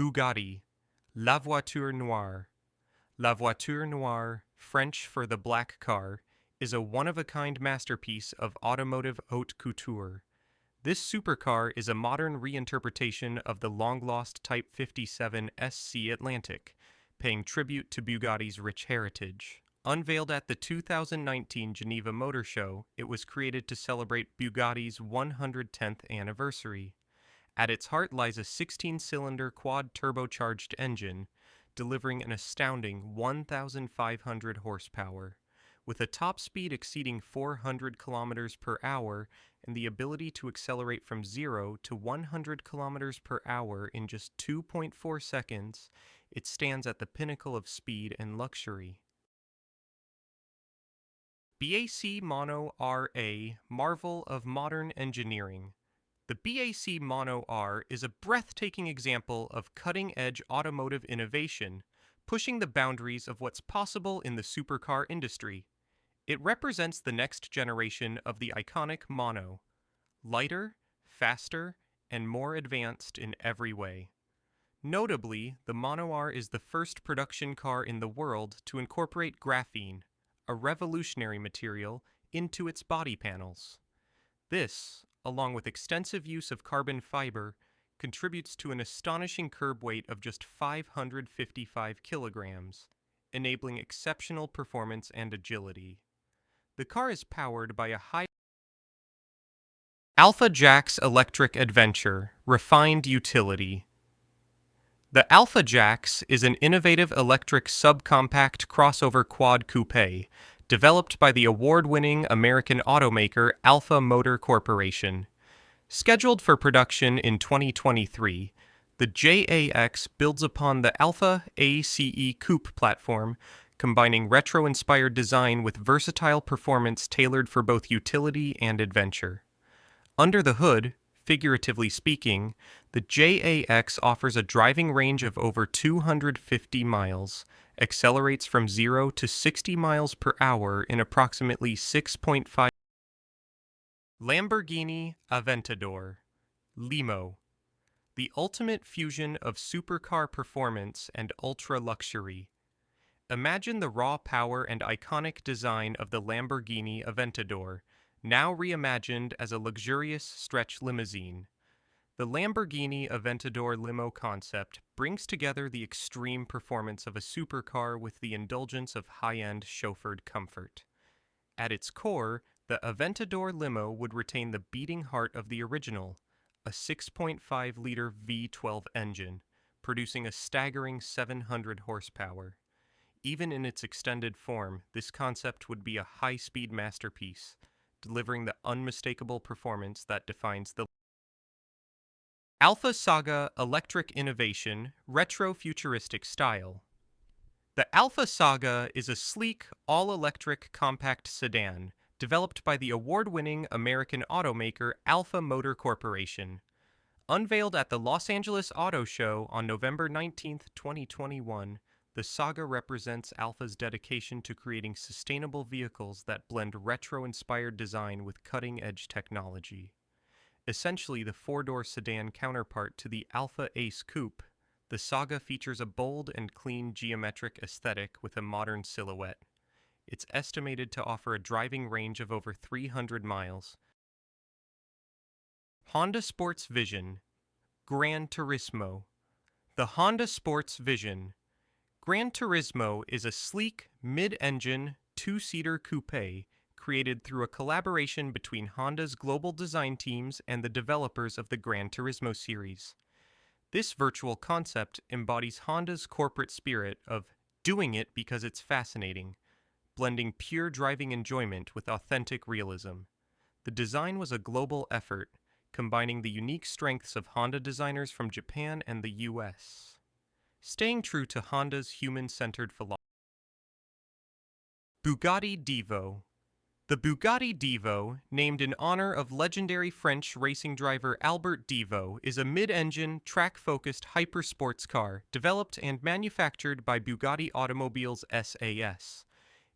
Bugatti, La Voiture Noire. La Voiture Noire, French for the black car, is a one-of-a-kind masterpiece of automotive haute couture. This supercar is a modern reinterpretation of the long-lost Type 57 SC Atlantic, paying tribute to Bugatti's rich heritage. Unveiled at the 2019 Geneva Motor Show, it was created to celebrate Bugatti's 110th anniversary. At its heart lies a 16-cylinder quad-turbocharged engine, delivering an astounding 1,500 horsepower. With a top speed exceeding 400 kilometers per hour and the ability to accelerate from 0 to 100 kilometers per hour in just 2.4 seconds, it stands at the pinnacle of speed and luxury. BAC Mono RA, marvel of modern engineering. The BAC Mono R is a breathtaking example of cutting-edge automotive innovation, pushing the boundaries of what's possible in the supercar industry. It represents the next generation of the iconic Mono, lighter, faster, and more advanced in every way. Notably, the Mono R is the first production car in the world to incorporate graphene, a revolutionary material, into its body panels. This, along with extensive use of carbon fiber, contributes to an astonishing curb weight of just 555 kilograms, enabling exceptional performance and agility. The car is powered by a Alpha Jax Electric Adventure, refined utility. The Alpha Jax is an innovative electric subcompact crossover quad coupe, developed by the award-winning American automaker Alpha Motor Corporation. Scheduled for production in 2023, the JAX builds upon the Alpha ACE Coupe platform, combining retro-inspired design with versatile performance tailored for both utility and adventure. Under the hood, figuratively speaking, the JAX offers a driving range of over 250 miles, accelerates from 0 to 60 miles per hour in approximately 6.5. Lamborghini Aventador, Limo. The ultimate fusion of supercar performance and ultra-luxury. Imagine the raw power and iconic design of the Lamborghini Aventador, now reimagined as a luxurious stretch limousine. The Lamborghini Aventador limo concept brings together the extreme performance of a supercar with the indulgence of high-end chauffeured comfort. At its core, the Aventador limo would retain the beating heart of the original, a 6.5-liter V12 engine, producing a staggering 700 horsepower. Even in its extended form, this concept would be a high-speed masterpiece, delivering the unmistakable performance that defines the Alpha Saga Electric Innovation, retro-futuristic style. The Alpha Saga is a sleek, all-electric compact sedan, developed by the award-winning American automaker Alpha Motor Corporation. Unveiled at the Los Angeles Auto Show on November 19, 2021, the Saga represents Alpha's dedication to creating sustainable vehicles that blend retro-inspired design with cutting-edge technology. Essentially the four-door sedan counterpart to the Alpha Ace Coupe, the Saga features a bold and clean geometric aesthetic with a modern silhouette. It's estimated to offer a driving range of over 300 miles. Honda Sports Vision, Gran Turismo. The Honda Sports Vision. Gran Turismo is a sleek, mid-engine, two-seater coupe created through a collaboration between Honda's global design teams and the developers of the Gran Turismo series. This virtual concept embodies Honda's corporate spirit of doing it because it's fascinating, blending pure driving enjoyment with authentic realism. The design was a global effort, combining the unique strengths of Honda designers from Japan and the US. Staying true to Honda's human-centered philosophy. Bugatti Divo. The Bugatti Divo, named in honor of legendary French racing driver Albert Divo, is a mid-engine, track-focused hypersports car developed and manufactured by Bugatti Automobiles SAS.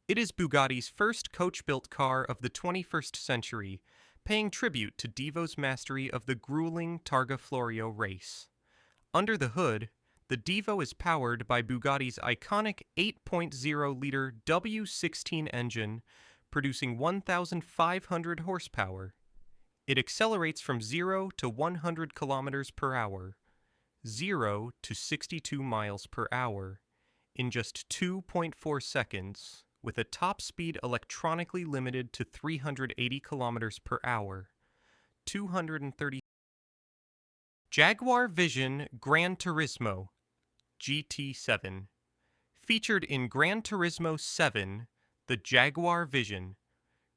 It is Bugatti's first coach-built car of the 21st century, paying tribute to Divo's mastery of the grueling Targa Florio race. Under the hood, The Devo is powered by Bugatti's iconic 8.0-liter W16 engine, producing 1,500 horsepower. It accelerates from 0 to 100 kilometers per hour, 0 to 62 miles per hour, in just 2.4 seconds, with a top speed electronically limited to 380 kilometers per hour, 230. Jaguar Vision Gran Turismo GT7. Featured in Gran Turismo 7, the Jaguar Vision.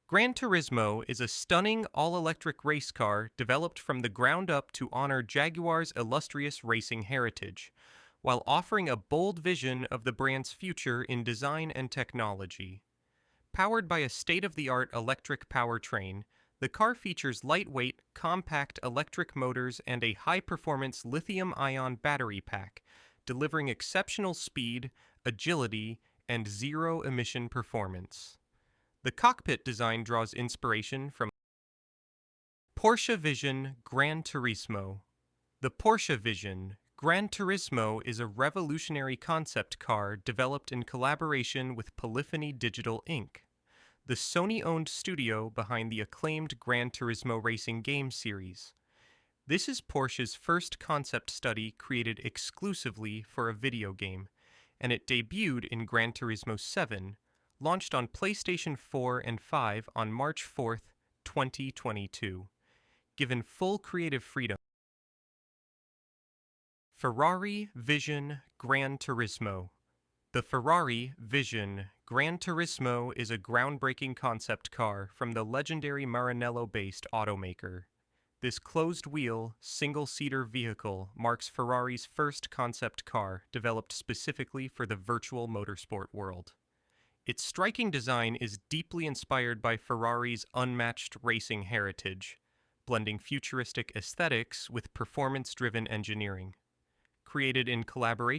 Gran Turismo is a stunning all-electric race car developed from the ground up to honor Jaguar's illustrious racing heritage, while offering a bold vision of the brand's future in design and technology. Powered by a state-of-the-art electric powertrain, the car features lightweight, compact electric motors and a high-performance lithium-ion battery pack, delivering exceptional speed, agility, and zero-emission performance. The cockpit design draws inspiration from Porsche Vision Gran Turismo. The Porsche Vision Gran Turismo is a revolutionary concept car developed in collaboration with Polyphony Digital Inc., the Sony-owned studio behind the acclaimed Gran Turismo racing game series. This is Porsche's first concept study created exclusively for a video game, and it debuted in Gran Turismo 7, launched on PlayStation 4 and 5 on March 4, 2022. Given full creative freedom. Ferrari Vision Gran Turismo. The Ferrari Vision Gran Turismo is a groundbreaking concept car from the legendary Maranello-based automaker. This closed-wheel, single-seater vehicle marks Ferrari's first concept car developed specifically for the virtual motorsport world. Its striking design is deeply inspired by Ferrari's unmatched racing heritage, blending futuristic aesthetics with performance-driven engineering. Created in collaboration